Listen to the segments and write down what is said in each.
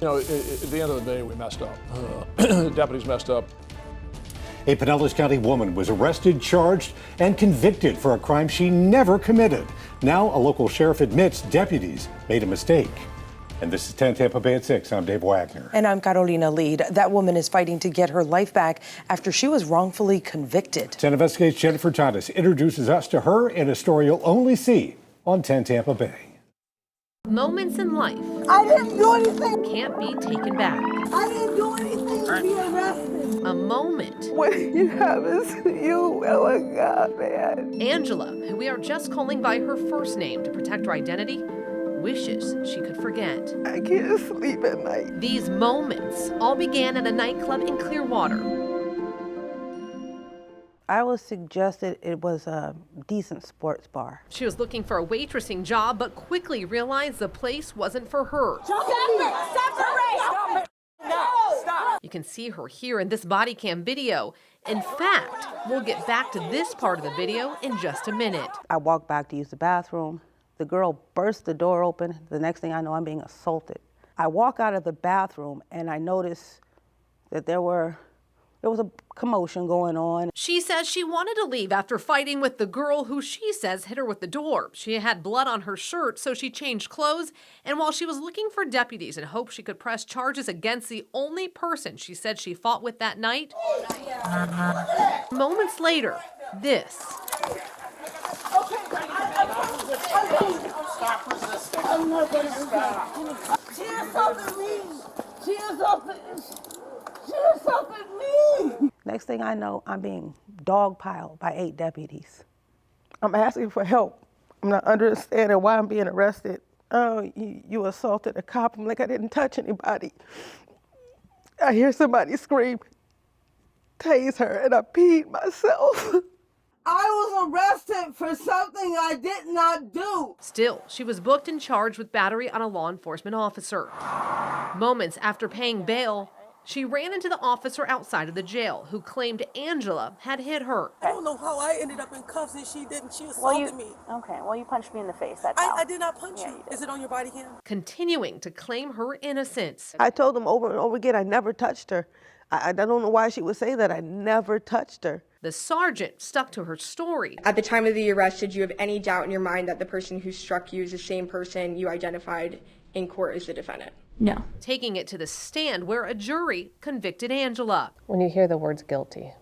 You know, at the end of the day, we messed up. Deputies messed up. A Pinellas County woman was arrested, charged, and convicted for a crime she never committed. Now, a local sheriff admits deputies made a mistake. And this is 10 Tampa Bay at 6. I'm Dave Wagner. And I'm Carolina Lead. That woman is fighting to get her life back after she was wrongfully convicted. 10 Investigates Jennifer Thomas introduces us to her in a story you'll only see on 10 Tampa Bay. Moments in life I didn't do anything. can't be taken back. I didn't do anything to be arrested. A moment. What you have is you. Oh my God, man. Angela, who we are just calling by her first name to protect her identity, wishes she could forget. I can't sleep at night. These moments all began at a nightclub in Clearwater. I was suggested it was a decent sports bar. She was looking for a waitressing job, but quickly separate! The place wasn't for her. Separate! Stop! You can see her here in this body cam video. In fact, we'll get back to this part of the video in just a minute. I walked back to use the bathroom. The girl burst the door open. The next thing I know, I'm being assaulted. I walk out of the bathroom and I notice that there was a commotion going on. She says she wanted to leave after fighting with the girl who she says hit her with the door. She had blood on her shirt, so she changed clothes. And while she was looking for deputies in hopes she could press charges against the only person she said she fought with that night, moments later, this. Stop resisting. I'm not going to stop. She assaulted me. She assaulted me. Next thing I know, I'm being dogpiled by 8 deputies. I'm asking for help. I'm not understanding why I'm being arrested. Oh, you assaulted a cop. I'm like, I didn't touch anybody. I hear somebody scream, tase her, and I peed myself. I was arrested for something I did not do. Still, she was booked and charged with battery on a law enforcement officer. Moments after paying bail, she ran into the officer outside of the jail who claimed Angela had hit her. I don't know how I ended up in cuffs and she didn't. She assaulted me. Okay, well, you punched me in the face. That's how. I did not punch you. Is it on your body cam? Continuing to claim her innocence. I told them over and over again I never touched her. I don't know why she would say that. I never touched her. The sergeant stuck to her story. At the time of the arrest, did you have any doubt in your mind that the person who struck you is the same person you identified in court as the defendant? No. Taking it to the stand where a jury convicted Angela. When you hear the words guilty.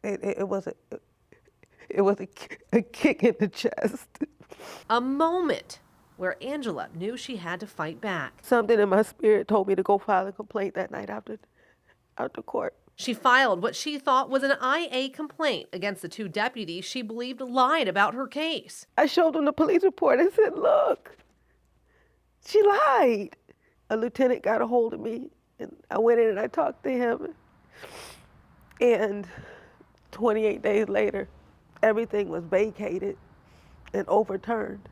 It was a kick in the chest. A moment where Angela knew she had to fight back. Something in my spirit told me to go file a complaint that night after court. She filed what she thought was an IA complaint against the 2 deputies she believed lied about her case. I showed them the police report and said, look, she lied. A lieutenant got a hold of me and I went in and I talked to him. And 28 days later, everything was vacated and overturned.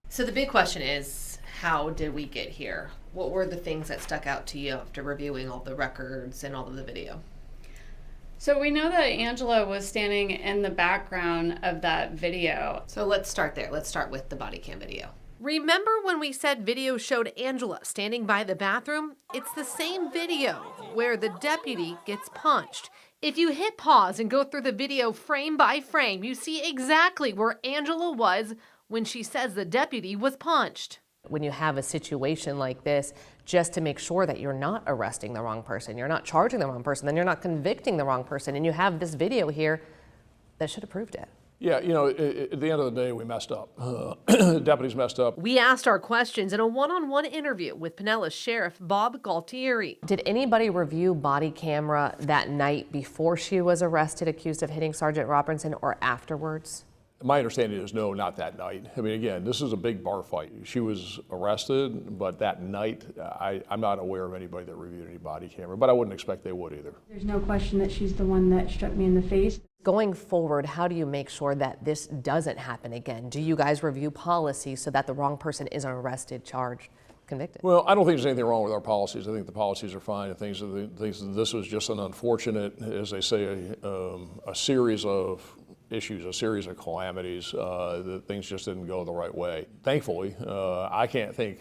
So the big question is, how did we get here? What were the things that stuck out to you after reviewing all the records and all of the video? So we know that Angela was standing in the background of that video. So let's start there. Let's start with the body cam video. Remember when we said video showed Angela standing by the bathroom? It's the same video where the deputy gets punched. If you hit pause and go through the video frame by frame, you see exactly where Angela was when she says the deputy was punched. When you have a situation like this, just to make sure that you're not arresting the wrong person, you're not charging the wrong person, then you're not convicting the wrong person, and you have this video here that should have proved it. Yeah, you know, at the end of the day, we messed up. Deputies messed up. We asked our questions in a one-on-one interview with Pinellas Sheriff Bob Galtieri. Did anybody review body camera that night before she was arrested, accused of hitting Sergeant Robinson, or afterwards? My understanding is no, not that night. I mean, again, this is a big bar fight. She was arrested, but that night, I'm not aware of anybody that reviewed any body camera, but I wouldn't expect they would either. There's no question that she's the one that struck me in the face. Going forward, how do you make sure that this doesn't happen again? Do you guys review policies so that the wrong person isn't arrested, charged, convicted? Well, I don't think there's anything wrong with our policies. I think the policies are fine. I think this was just an unfortunate, as they say, a series of issues, a series of calamities, that things just didn't go the right way. Thankfully, I can't think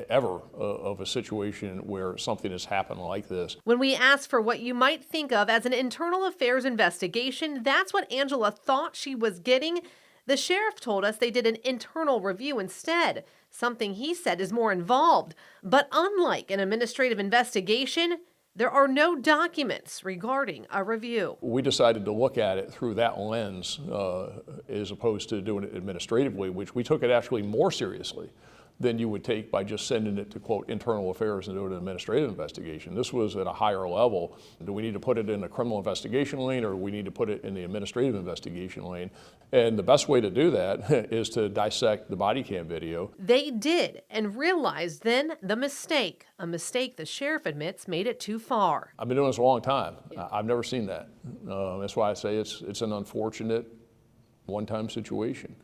ever of a situation where something has happened like this. When we asked for what you might think of as an internal affairs investigation, that's what Angela thought she was getting. The sheriff told us they did an internal review instead, something he said is more involved. But unlike an administrative investigation, there are no documents regarding a review. We decided to look at it through that lens as opposed to doing it administratively, which we took it actually more seriously than you would take by just sending it to, quote, internal affairs and doing an administrative investigation. This was at a higher level. Do we need to put it in the criminal investigation lane, or do we need to put it in the administrative investigation lane? And the best way to do that is to dissect the body cam video. They did, and realized then the mistake, a mistake the sheriff admits made it too far. I've been doing this a long time. I've never seen that. That's why I say it's an unfortunate one-time situation.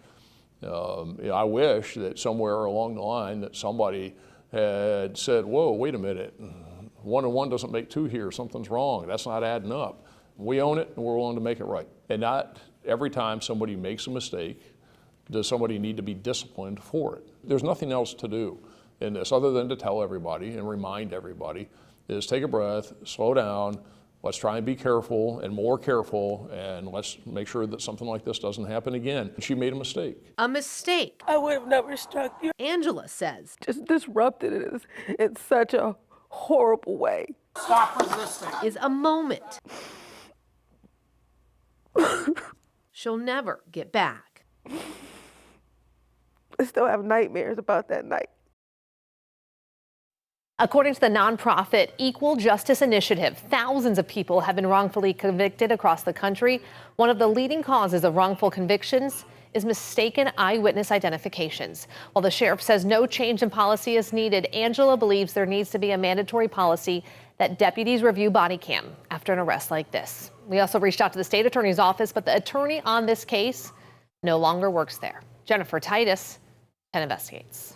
I wish that somewhere along the line that somebody had said, whoa, wait a minute, 1 and 1 doesn't make 2 here, something's wrong, that's not adding up. We own it and we're willing to make it right. And not every time somebody makes a mistake does somebody need to be disciplined for it. There's nothing else to do in this other than to tell everybody and remind everybody is take a breath, slow down, let's try and be careful and more careful, and let's make sure that something like this doesn't happen again. She made a mistake. A mistake. I would have never struck you. Angela says. Just disrupted it in such a horrible way. Stop resisting. Is a moment she'll never get back. I still have nightmares about that night. According to the nonprofit Equal Justice Initiative, thousands of people have been wrongfully convicted across the country. One of the leading causes of wrongful convictions is mistaken eyewitness identifications. While the sheriff says no change in policy is needed, Angela believes there needs to be a mandatory policy that deputies review body cam after an arrest like this. We also reached out to the state attorney's office, but the attorney on this case no longer works there. Jennifer Titus, 10 Investigates.